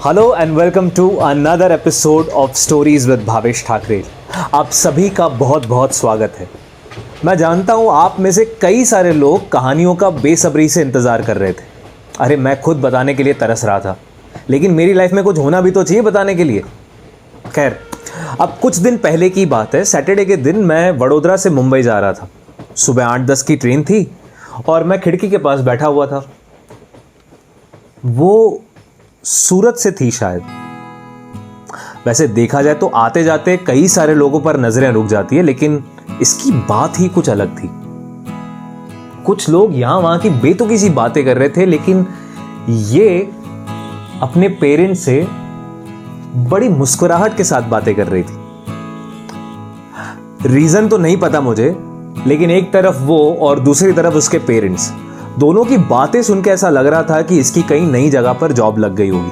Hello and welcome to another episode of stories with Bhavesh Thackeray. आप सभी का बहुत बहुत स्वागत है। मैं जानता हूँ आप में से कई सारे लोग कहानियों का बेसब्री से इंतज़ार कर रहे थे। अरे मैं खुद बताने के लिए तरस रहा था, लेकिन मेरी लाइफ में कुछ होना भी तो चाहिए बताने के लिए। खैर, अब कुछ दिन पहले की बात है। सैटरडे के दिन मैं वडोदरा से मुंबई जा रहा था। सुबह 8-10 की ट्रेन थी और मैं खिड़की के पास बैठा हुआ था। वो सूरत से थी शायद। वैसे देखा जाए तो आते जाते कई सारे लोगों पर नजरें रुक जाती है, लेकिन इसकी बात ही कुछ अलग थी। कुछ लोग यहां वहां की बेतुकी सी बातें कर रहे थे, लेकिन ये अपने पेरेंट्स से बड़ी मुस्कुराहट के साथ बातें कर रही थी। रीजन तो नहीं पता मुझे, लेकिन एक तरफ वो और दूसरी तरफ उसके पेरेंट्स, दोनों की बातें सुन के ऐसा लग रहा था कि इसकी कहीं नई जगह पर जॉब लग गई होगी।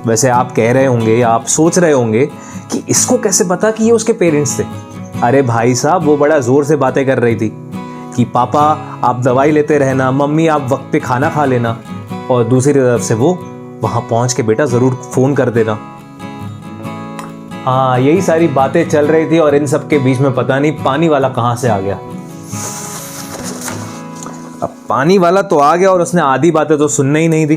वैसे आप कह रहे होंगे या आप सोच रहे होंगे कि इसको कैसे पता कि ये उसके पेरेंट्स थे। अरे भाई साहब, वो बड़ा जोर से बातें कर रही थी कि पापा आप दवाई लेते रहना, मम्मी आप वक्त पे खाना खा लेना, और दूसरी तरफ से वो वहां पहुंच के बेटा जरूर फोन कर देना। हाँ, यही सारी बातें चल रही थी और इन सब के बीच में पता नहीं पानी वाला कहां से आ गया। अब पानी वाला तो आ गया और उसने आधी बातें तो सुनने ही नहीं दी।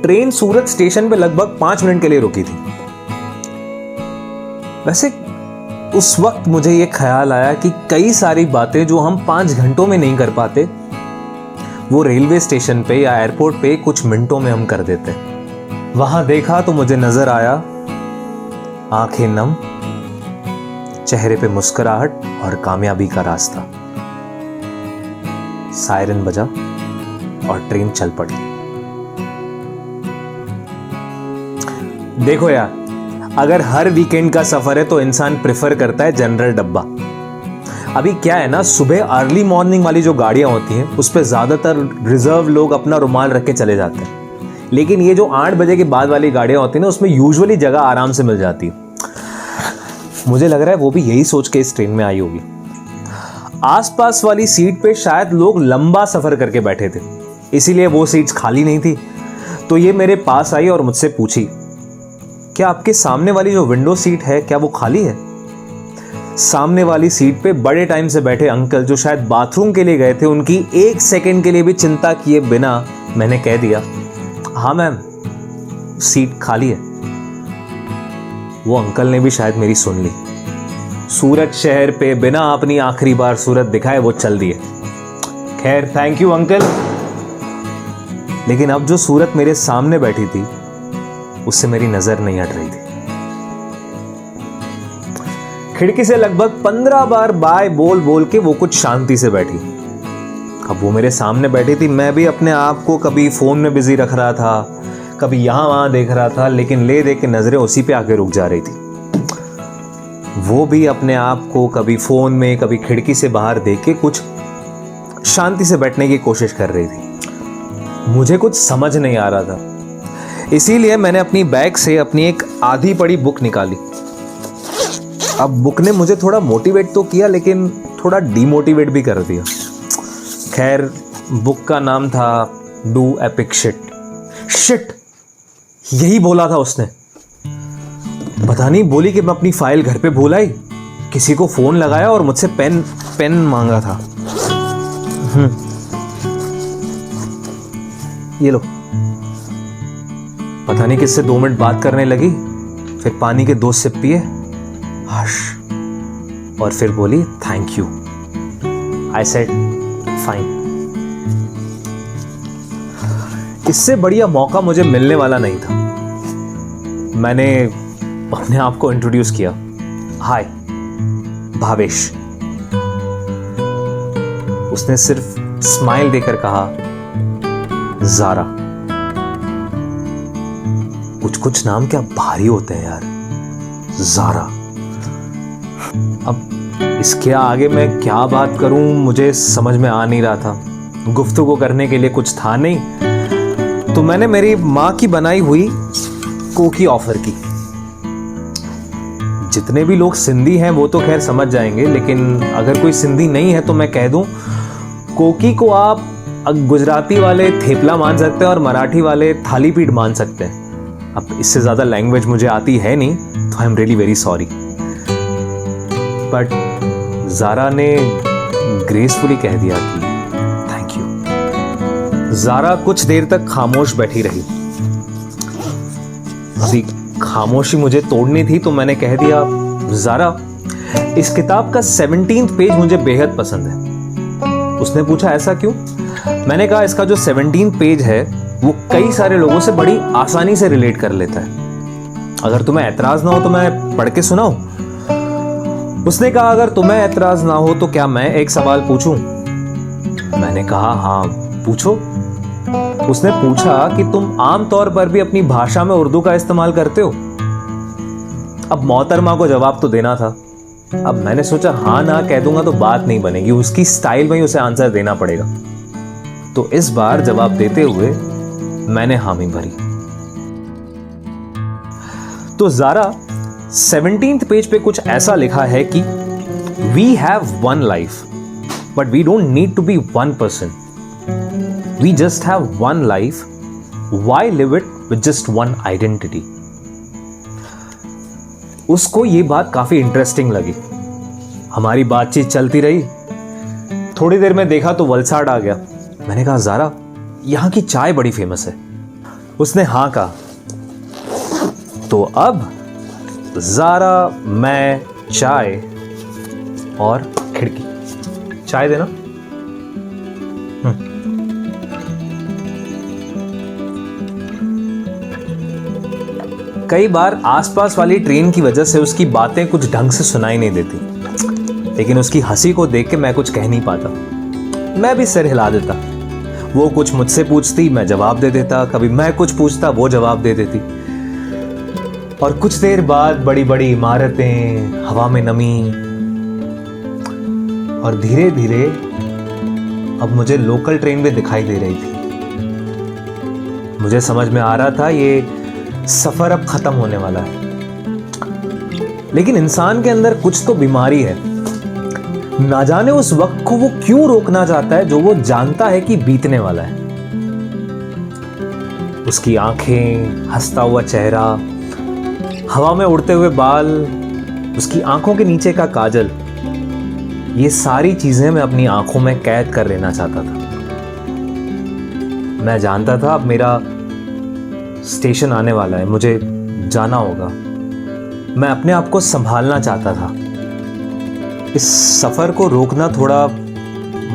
ट्रेन सूरत स्टेशन पे लगभग 5 मिनट के लिए रुकी थी। वैसे उस वक्त मुझे यह ख्याल आया कि कई सारी बातें जो हम 5 घंटों में नहीं कर पाते, वो रेलवे स्टेशन पे या एयरपोर्ट पे कुछ मिनटों में हम कर देते। वहां देखा तो मुझे नजर आया आंखें नम, चेहरे पे मुस्कुराहट और कामयाबी का रास्ता। सायरन बजा और ट्रेन चल पड़ी। देखो यार, अगर हर वीकेंड का सफर है तो इंसान प्रेफर करता है जनरल डब्बा। अभी क्या है ना, सुबह अर्ली मॉर्निंग वाली जो गाड़ियां होती हैं उस पर ज्यादातर रिजर्व लोग अपना रुमाल रख के चले जाते हैं, लेकिन ये जो 8 बजे के बाद वाली गाड़ियां होती हैं ना, उसमें यूजुअली जगह आराम से मिल जाती है। मुझे लग रहा है वो भी यही सोच के इस ट्रेन में आई होगी। आसपास वाली सीट पे शायद लोग लंबा सफर करके बैठे थे, इसीलिए वो सीट्स खाली नहीं थी। तो ये मेरे पास आई और मुझसे पूछी, क्या आपके सामने वाली जो विंडो सीट है क्या वो खाली है? सामने वाली सीट पे बड़े टाइम से बैठे अंकल, जो शायद बाथरूम के लिए गए थे, उनकी 1 सेकेंड के लिए भी चिंता किए बिना मैंने कह दिया, हाँ मैम, सीट खाली है। वो अंकल ने भी शायद मेरी सुन ली। सूरत शहर पे बिना अपनी आखिरी बार सूरत दिखाए वो चल दिए। खैर, थैंक यू अंकल। लेकिन अब जो सूरत मेरे सामने बैठी थी उससे मेरी नजर नहीं हट रही थी। खिड़की से लगभग 15 बार बाय बोल बोल के वो कुछ शांति से बैठी। अब वो मेरे सामने बैठी थी, मैं भी अपने आप को कभी फोन में बिजी रख रहा था, कभी यहां वहां देख रहा था, लेकिन ले दे के नजरें उसी पे आके रुक जा रही थी। वो भी अपने आप को कभी फोन में, कभी खिड़की से बाहर देख के कुछ शांति से बैठने की कोशिश कर रही थी। मुझे कुछ समझ नहीं आ रहा था, इसीलिए मैंने अपनी बैग से अपनी एक आधी पढ़ी बुक निकाली। अब बुक ने मुझे थोड़ा मोटिवेट तो किया, लेकिन थोड़ा डीमोटिवेट भी कर दिया। खैर, बुक का नाम था डू एपिक शिट। शिट, यही बोला था उसने। पता नहीं बोली कि मैं अपनी फाइल घर पे भूल आई, किसी को फोन लगाया और मुझसे पेन मांगा था। ये लो। पता नहीं किससे 2 मिनट बात करने लगी, फिर पानी के 2 सिप पिए, हश, और फिर बोली thank you. I said fine. इससे बढ़िया मौका मुझे मिलने वाला नहीं था। मैंने अपने आप को इंट्रोड्यूस किया, हाय भावेश। उसने सिर्फ स्माइल देकर कहा, ज़ारा। कुछ नाम क्या भारी होते हैं यार, ज़ारा। अब इसके आगे मैं क्या बात करूं मुझे समझ में आ नहीं रहा था। गुफ्तगू करने के लिए कुछ था नहीं, तो मैंने मेरी माँ की बनाई हुई कोकी ऑफर की। जितने भी लोग सिंधी हैं वो तो खैर समझ जाएंगे, लेकिन अगर कोई सिंधी नहीं है तो मैं कह दूं, कोकी को आप गुजराती वाले थेपला मान सकते हैं और मराठी वाले थाली पीठ मान सकते हैं। अब इससे ज़्यादा लैंग्वेज मुझे आती है नहीं, तो I am really very sorry. But Zara ने ग्रेसफुली कह दिया कि थैंक यू। ज़ारा कुछ देर तक खामोश बैठी रही। अभी खामोशी मुझे तोड़नी थी तो मैंने कह दिया, ज़ारा, इस किताब का 17th पेज मुझे बेहद पसंद है। उसने पूछा ऐसा क्यों? मैंने कहा इसका जो 17th पेज है वो कई सारे लोगों से बड़ी आसानी से रिलेट कर लेता है। अगर तुम्हें ऐतराज ना हो तो मैं पढ़ के सुनाऊं? उसने कहा अगर तुम्हें ऐतराज ना हो तो क्या मैं एक सवाल पूछूं? मैंने कहा हाँ पूछो। उसने पूछा कि तुम आमतौर पर भी अपनी भाषा में उर्दू का इस्तेमाल करते हो? अब मोहतरमा को जवाब तो देना था। अब मैंने सोचा हाँ ना कह दूंगा तो बात नहीं बनेगी, उसकी स्टाइल में ही उसे आंसर देना पड़ेगा। तो इस बार जवाब देते हुए मैंने हामी भरी। तो ज़ारा 17th पेज पे कुछ ऐसा लिखा है कि we have one life but we don't need to be one person, we just have one life, why live it with just one identity. उसको ये बात काफी इंटरेस्टिंग लगी। हमारी बातचीत चलती रही। थोड़ी देर में देखा तो वलसाड आ गया। मैंने कहा ज़ारा, यहां की चाय बड़ी फेमस है। उसने हाँ कहा। तो अब ज़ारा, मैं, चाय और खिड़की। चाय देना। कई बार आसपास वाली ट्रेन की वजह से उसकी बातें कुछ ढंग से सुनाई नहीं देती, लेकिन उसकी हंसी को देख के मैं कुछ कह नहीं पाता। मैं भी सिर हिला देता। वो कुछ मुझसे पूछती, मैं जवाब दे देता। कभी मैं कुछ पूछता, वो जवाब दे देती। और कुछ देर बाद बड़ी बड़ी इमारतें, हवा में नमी, और धीरे धीरे अब मुझे लोकल ट्रेन भी दिखाई दे रही थी। मुझे समझ में आ रहा था ये सफर अब खत्म होने वाला है। लेकिन इंसान के अंदर कुछ तो बीमारी है। ना जाने उस वक्त को वो क्यों रोकना चाहता है जो वो जानता है कि बीतने वाला है। उसकी आंखें, हंसता हुआ चेहरा, हवा में उड़ते हुए बाल, उसकी आंखों के नीचे का काजल, ये सारी चीजें मैं अपनी आंखों में कैद कर लेना चाहता था। मैं जानता था अब मेरा स्टेशन आने वाला है, मुझे जाना होगा। मैं अपने आप को संभालना चाहता था। इस सफर को रोकना थोड़ा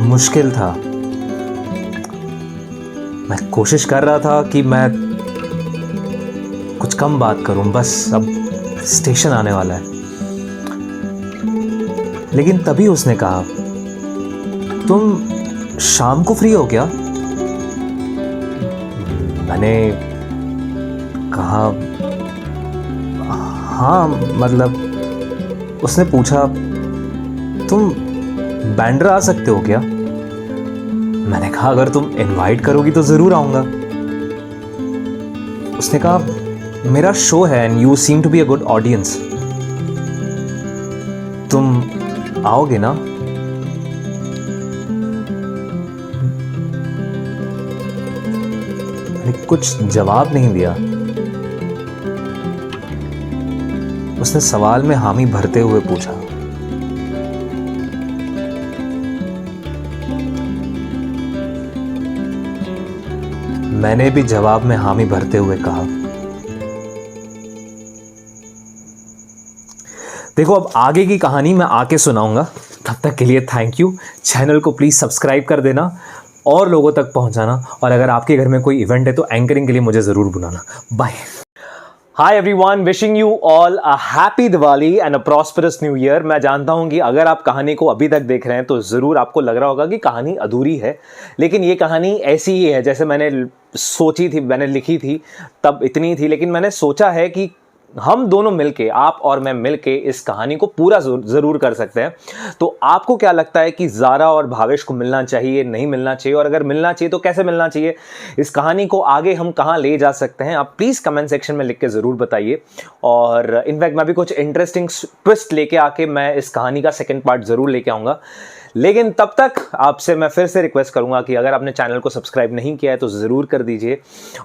मुश्किल था। मैं कोशिश कर रहा था कि मैं कुछ कम बात करूं, बस अब स्टेशन आने वाला है। लेकिन तभी उसने कहा, तुम शाम को फ्री हो क्या? मैंने कहा हाँ, मतलब। उसने पूछा, तुम बैंड्रा आ सकते हो क्या? मैंने कहा अगर तुम इनवाइट करोगी तो जरूर आऊंगा। उसने कहा मेरा शो है and you seem to be a good audience, तुम आओगे ना? मैंने कुछ जवाब नहीं दिया। उसने सवाल में हामी भरते हुए पूछा, मैंने भी जवाब में हामी भरते हुए कहा। देखो अब आगे की कहानी मैं आके सुनाऊंगा। तब तक के लिए थैंक यू। चैनल को प्लीज सब्सक्राइब कर देना और लोगों तक पहुंचाना, और अगर आपके घर में कोई इवेंट है तो एंकरिंग के लिए मुझे जरूर बुलाना। Bye. Hi everyone, wishing you all a happy Diwali and a prosperous new year. मैं जानता हूं कि अगर आप कहानी को अभी तक देख रहे हैं तो ज़रूर आपको लग रहा होगा कि कहानी अधूरी है, लेकिन ये कहानी ऐसी ही है जैसे मैंने सोची थी, मैंने लिखी थी तब इतनी थी। लेकिन मैंने सोचा है कि हम दोनों मिलके, आप और मैं मिलके इस कहानी को पूरा ज़रूर कर सकते हैं। तो आपको क्या लगता है कि ज़ारा और भावेश को मिलना चाहिए, नहीं मिलना चाहिए, और अगर मिलना चाहिए तो कैसे मिलना चाहिए? इस कहानी को आगे हम कहाँ ले जा सकते हैं, आप प्लीज़ कमेंट सेक्शन में लिख के ज़रूर बताइए। और इनफैक्ट मैं भी कुछ इंटरेस्टिंग ट्विस्ट लेके आके मैं इस कहानी का सेकेंड पार्ट ज़रूर लेके आऊँगा। लेकिन तब तक आपसे मैं फिर से रिक्वेस्ट करूंगा कि अगर आपने चैनल को सब्सक्राइब नहीं किया है तो ज़रूर कर दीजिए,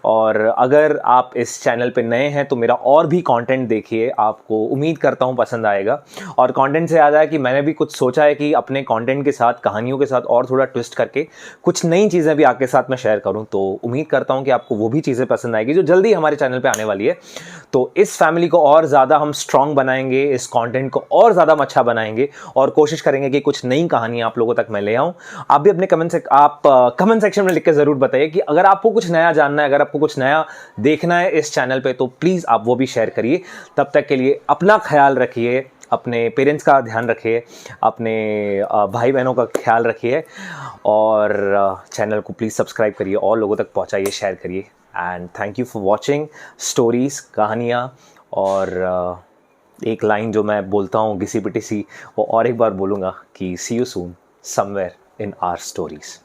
और अगर आप इस चैनल पे नए हैं तो मेरा और भी कंटेंट देखिए, आपको उम्मीद करता हूं पसंद आएगा। और कंटेंट से याद आया कि मैंने भी कुछ सोचा है कि अपने कंटेंट के साथ, कहानियों के साथ और थोड़ा ट्विस्ट करके कुछ नई चीज़ें भी आपके साथ मैं शेयर करूँ, तो उम्मीद करता हूँ कि आपको वो भी चीज़ें पसंद आएगी जो जल्दी हमारे चैनल पर आने वाली है। तो इस फैमिली को और ज़्यादा हम स्ट्रॉन्ग बनाएंगे, इस कॉन्टेंट को और ज़्यादा अच्छा बनाएंगे, और कोशिश करेंगे कि कुछ नई कहानी आप लोगों तक मैं ले आऊं। आप भी अपने कमेंट सेक्शन में लिख के जरूर बताइए कि अगर आपको कुछ नया जानना है, अगर आपको कुछ नया देखना है इस चैनल पे, तो प्लीज आप वो भी शेयर करिए। तब तक के लिए अपना ख्याल रखिए, अपने पेरेंट्स का ध्यान रखिए, अपने भाई बहनों का ख्याल रखिए, और चैनल को प्लीज सब्सक्राइब करिए और लोगों तक पहुंचाइए, शेयर करिए। And thank you for watching stories, कहानियाँ। और एक लाइन जो मैं बोलता हूँ घिसी पिटी सी, वो और एक बार बोलूँगा कि see you soon somewhere in our stories.